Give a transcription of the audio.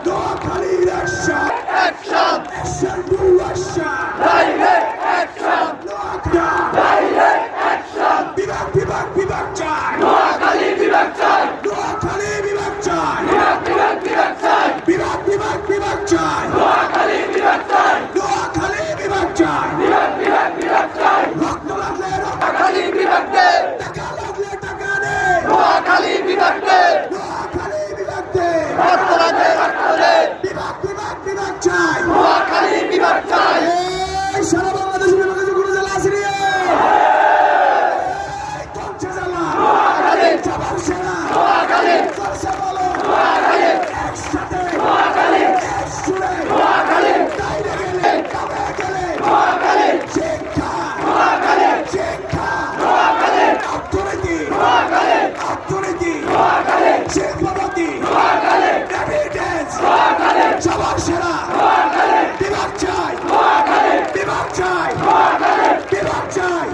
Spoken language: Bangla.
Noakhali action action action to action direct action Noakhali direct action বিভাগ বিভাগ বিভাগ চাই নোয়াখালী বিভাগ চাই নোয়াখালী বিভাগ চাই বিভাগ চাই বিভাগ বিভাগ বিভাগ চাই নোয়াখালী বিভাগ চাই নোয়াখালী বিভাগ চাই বিভাগ চাই রক্ত লাগলে রক্ত নোয়াখালী বিভাগ দে টাকা লাগলে টাকা দে নোয়াখালী বিভাগ দে নোয়াখালী বিভাগ দে রক্ত লাগে রক্ত দে বিভাগ বিভাগ বিভাগ চাই নোয়াখালী বিভাগ চাই এই সারা বাংলাদেশের বিভাগে যে কোনো জেলা আছে রে এই কোনটা জেলা নোয়াখালী সবার সেরা নোয়াখালী সরষে বলো নোয়াখালী একসাথে নোয়াখালী একসুরে নোয়াখালী বাইরে গেলে কামে গেলে নোয়াখালী শিক্ষা নোয়াখালী শিক্ষা নোয়াখালী অর্থনীতি নোয়াখালী অর্থনীতি নোয়াখালী শিল্পপতি নোয়াখালী এভিডেন্স নোয়াখালী সবার সেরা নোয়াখালী বিভাগ চাই নোয়াখালী বিভাগ চাই নোয়াখালী বিভাগ চাই